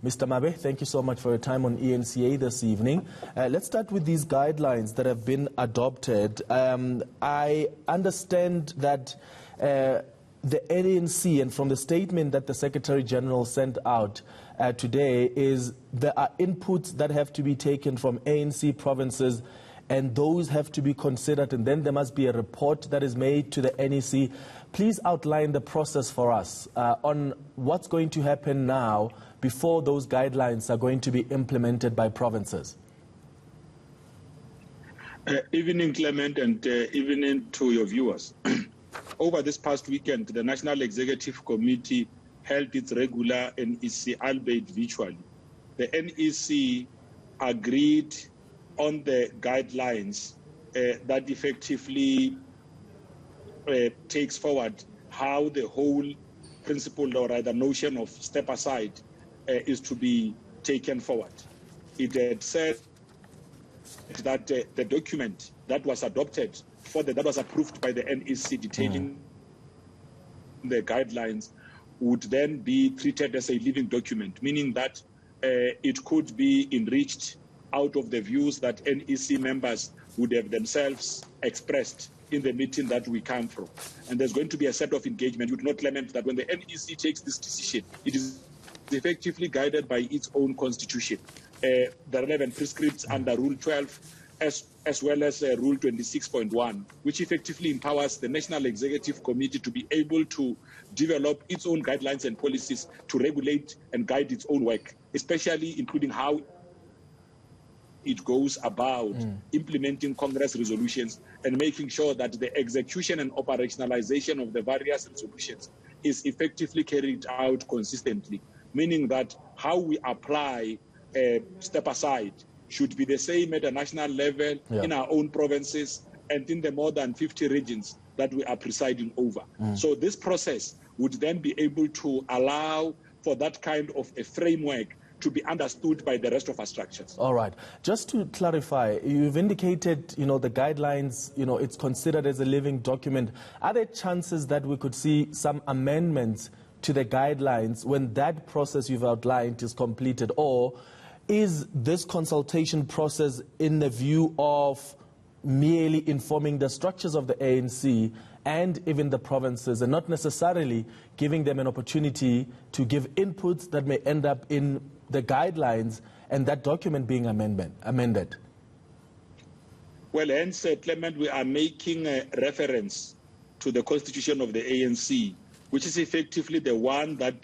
Mr. Mabe, thank you so much for your time on ENCA this evening. Let's start with these guidelines that have been adopted. I understand that the ANC, and from the statement that the Secretary General sent out today, is there are inputs that have to be taken from ANC provinces, and those have to be considered, and then there must be a report that is made to the NEC. Please outline the process for us on what's going to happen now before those guidelines are going to be implemented by provinces. Evening, Clement, and evening to your viewers. Over this past weekend, the National Executive Committee held its regular NEC, albeit virtually. The NEC agreed on the guidelines that effectively takes forward how the whole principle, or rather notion, of step aside is to be taken forward. It had said that the document that was adopted that was approved by the NEC detailing the guidelines would then be treated as a living document, meaning that it could be enriched out of the views that NEC members would have themselves expressed in the meeting that we come from. And there's going to be a set of engagement. You do not lament that when the NEC takes this decision, it is effectively guided by its own constitution, the relevant prescripts under Rule 12, as well as Rule 26.1, which effectively empowers the National Executive Committee to be able to develop its own guidelines and policies to regulate and guide its own work, especially including how it goes about implementing Congress resolutions and making sure that the execution and operationalization of the various resolutions is effectively carried out consistently, meaning that how we apply step aside should be the same at a national level, in our own provinces, and in the more than 50 regions that we are presiding over. So this process would then be able to allow for that kind of a framework to be understood by the rest of our structures. All right. Just to clarify, you've indicated, the guidelines, it's considered as a living document. Are there chances that we could see some amendments to the guidelines when that process you've outlined is completed? Or is this consultation process in the view of merely informing the structures of the ANC and even the provinces, and not necessarily giving them an opportunity to give inputs that may end up in the guidelines and that document being amended? Well, hence, Clement, we are making a reference to the constitution of the ANC, which is effectively the one that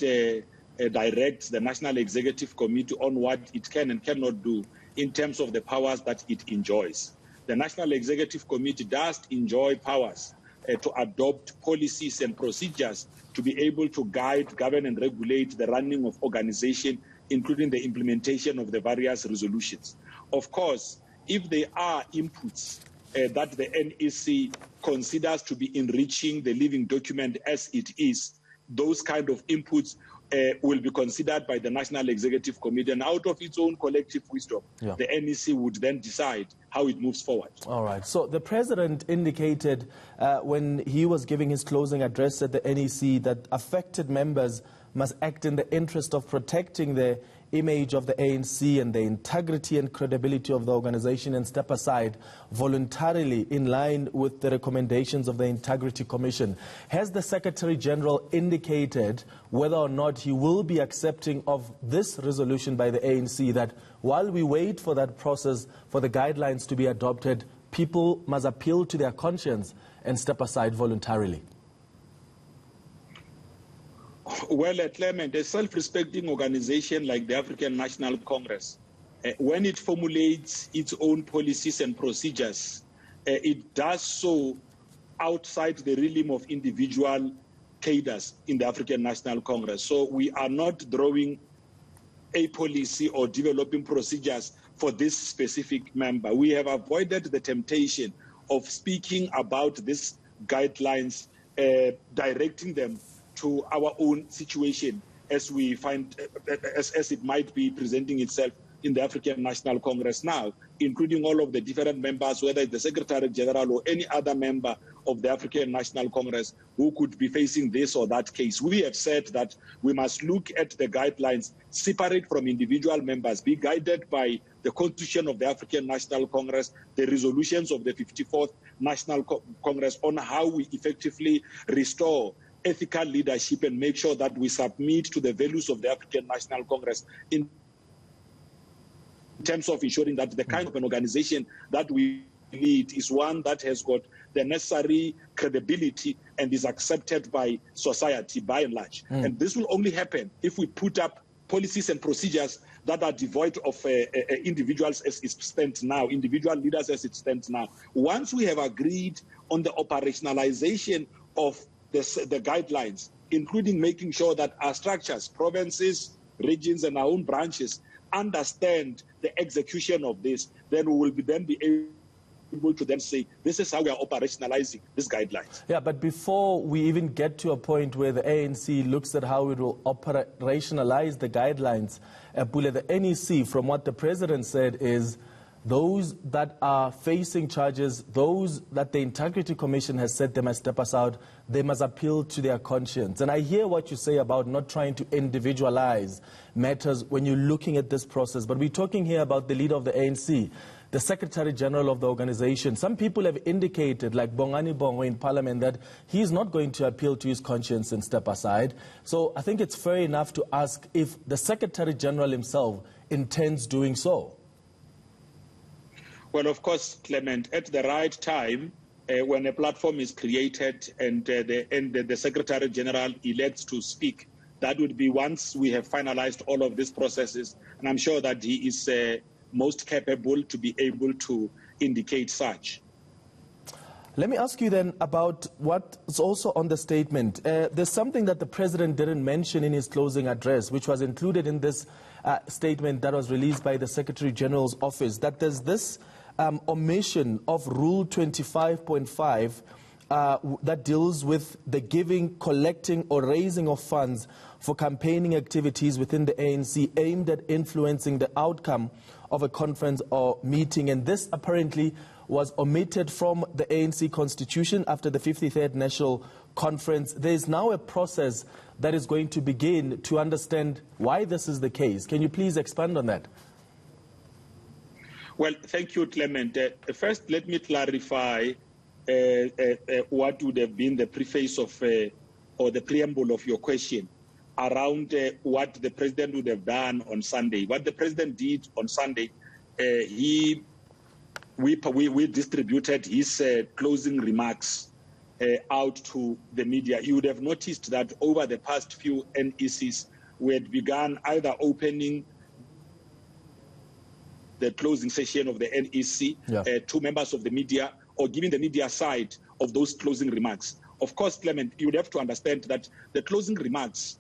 directs the National Executive Committee on what it can and cannot do in terms of the powers that it enjoys. The National Executive Committee does enjoy powers to adopt policies and procedures to be able to guide, govern, and regulate the running of organization, including the implementation of the various resolutions. Of course, if there are inputs that the NEC considers to be enriching the living document as it is, those kind of inputs will be considered by the National Executive Committee, and out of its own collective wisdom, the NEC would then decide how it moves forward. All right. So the President indicated when he was giving his closing address at the NEC that affected members must act in the interest of protecting the image of the ANC and the integrity and credibility of the organization, and step aside voluntarily in line with the recommendations of the Integrity Commission. Has the Secretary General indicated whether or not he will be accepting of this resolution by the ANC, that while we wait for that process for the guidelines to be adopted, people must appeal to their conscience and step aside voluntarily? Well, Clement, a self-respecting organization like the African National Congress, when it formulates its own policies and procedures, it does so outside the realm of individual cadres in the African National Congress. So we are not drawing a policy or developing procedures for this specific member. We have avoided the temptation of speaking about these guidelines, directing them to our own situation as we find, as it might be presenting itself in the African National Congress now, including all of the different members, whether it's the Secretary General or any other member of the African National Congress who could be facing this or that case. We have said that we must look at the guidelines separate from individual members, be guided by the Constitution of the African National Congress, the resolutions of the 54th National Congress on how we effectively restore ethical leadership and make sure that we submit to the values of the African National Congress in terms of ensuring that the kind of an organization that we need is one that has got the necessary credibility and is accepted by society by and large. And this will only happen if we put up policies and procedures that are devoid of individuals as it stands now, individual leaders as it stands now. Once we have agreed on the operationalization of the guidelines, including making sure that our structures, provinces, regions, and our own branches understand the execution of this, then we will be able to then say, this is how we are operationalizing these guidelines. Yeah, but before we even get to a point where the ANC looks at how it will operationalize the guidelines, Pule, the NEC, from what the president said, is those that are facing charges, those that the Integrity Commission has said they must step aside, they must appeal to their conscience. And I hear what you say about not trying to individualize matters when you're looking at this process, but we're talking here about the leader of the ANC, the Secretary General of the organization. Some people have indicated, like Bongani Bongo in Parliament, that he's not going to appeal to his conscience and step aside. So I think it's fair enough to ask if the Secretary General himself intends doing so. Well, of course, Clement, at the right time, when a platform is created and the Secretary General elects to speak, that would be once we have finalized all of these processes. And I'm sure that he is most capable to be able to indicate such. Let me ask you then about what's also on the statement. There's something that the President didn't mention in his closing address, which was included in this statement that was released by the Secretary General's office, that there's this omission of Rule 25.5 that deals with the giving, collecting or raising of funds for campaigning activities within the ANC aimed at influencing the outcome of a conference or meeting. And this apparently was omitted from the ANC Constitution after the 53rd National Conference. There is now a process that is going to begin to understand why this is the case. Can you please expand on that? Well, thank you, Clement. First, let me clarify what would have been the preface of or the preamble of your question around what the President would have done on Sunday. What the President did on Sunday, we distributed his closing remarks out to the media. You would have noticed that over the past few NECs, we had begun either opening the closing session of the NEC to members of the media or giving the media side of those closing remarks. Of course, Clement, you would have to understand that the closing remarks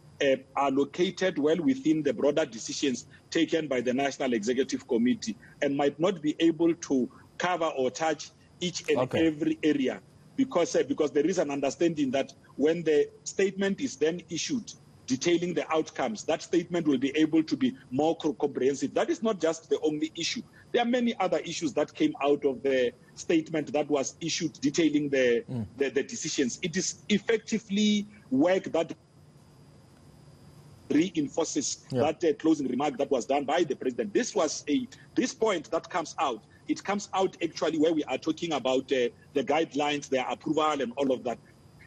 are located well within the broader decisions taken by the National Executive Committee and might not be able to cover or touch each and every area because there is an understanding that when the statement is then issued detailing the outcomes, that statement will be able to be more comprehensive. That is not just the only issue. There are many other issues that came out of the statement that was issued detailing the decisions. It is effectively work that reinforces that closing remark that was done by the President. This point that comes out. It comes out actually where we are talking about the guidelines, their approval and all of that.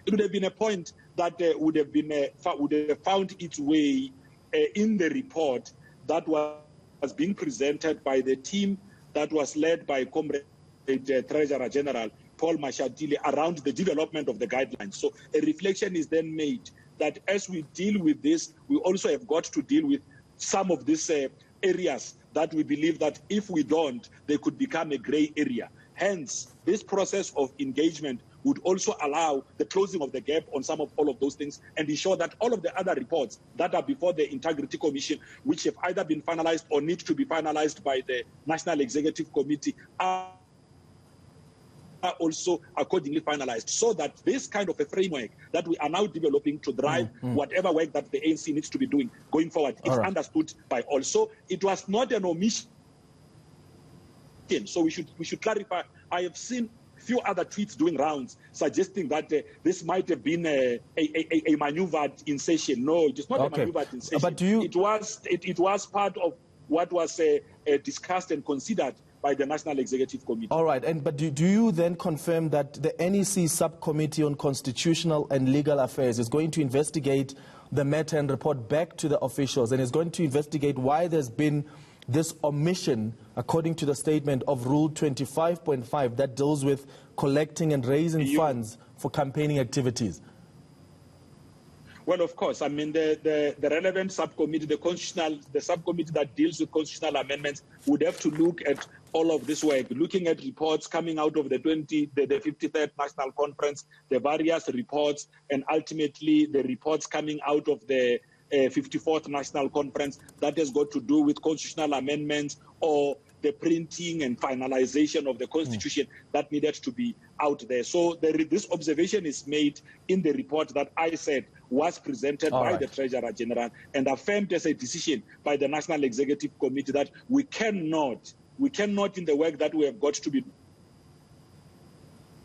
It would have been a point that would have found its way in the report that was being presented by the team that was led by Comrade Treasurer General Pule Mabe around the development of the guidelines. So a reflection is then made that as we deal with this, we also have got to deal with some of these areas that we believe that if we don't, they could become a gray area. Hence, this process of engagement would also allow the closing of the gap on some of all of those things and ensure that all of the other reports that are before the Integrity Commission, which have either been finalized or need to be finalized by the National Executive Committee, are also accordingly finalized, so that this kind of a framework that we are now developing to drive whatever work that the ANC needs to be doing going forward is understood by all. So it was not an omission. So we should clarify. I have seen few other tweets doing rounds suggesting that this might have been a maneuvered insertion. No, it is not a maneuvered insertion. But it was part of what was discussed and considered by the National Executive Committee. All right, but do you then confirm that the NEC Subcommittee on Constitutional and Legal Affairs is going to investigate the matter and report back to the officials, and is going to investigate why there's been this omission, according to the statement of Rule 25.5, that deals with collecting and raising funds for campaigning activities? Well, of course. I mean, the relevant subcommittee, the subcommittee that deals with constitutional amendments would have to look at all of this work, looking at reports coming out of the 53rd National Conference, the various reports, and ultimately the reports coming out of the 54th National Conference that has got to do with constitutional amendments or the printing and finalization of the Constitution that needed to be out there. So this observation is made in the report that I said was presented by the Treasurer General and affirmed as a decision by the National Executive Committee that we cannot in the work that we have got to be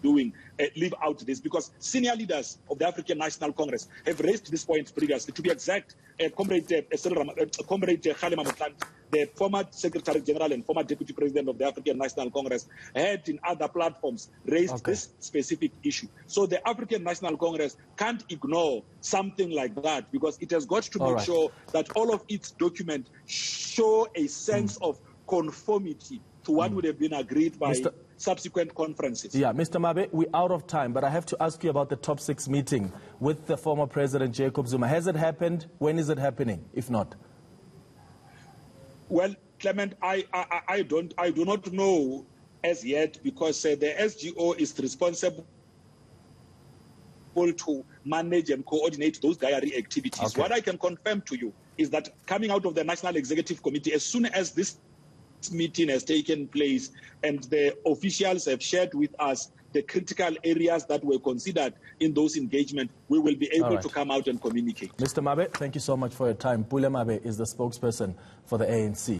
doing, leave out this, because senior leaders of the African National Congress have raised this point previously. To be exact, Comrade Kgalema Motlanthe, the former Secretary General and former Deputy President of the African National Congress, had in other platforms raised this specific issue. So the African National Congress can't ignore something like that, because it has got to make sure that all of its documents show a sense of conformity to what would have been agreed by subsequent conferences. Yeah, Mr. Mabe, we're out of time, but I have to ask you about the top 6 meeting with the former President Jacob Zuma. Has it happened? When is it happening, if not? Well, Clement, I do not know as yet, because the SGO is responsible to manage and coordinate those diary activities. What I can confirm to you is that coming out of the National Executive Committee, as soon as this meeting has taken place and the officials have shared with us the critical areas that were considered in those engagements, we will be able to come out and communicate. Mr. Mabe, thank you so much for your time. Pule Mabe is the spokesperson for the ANC.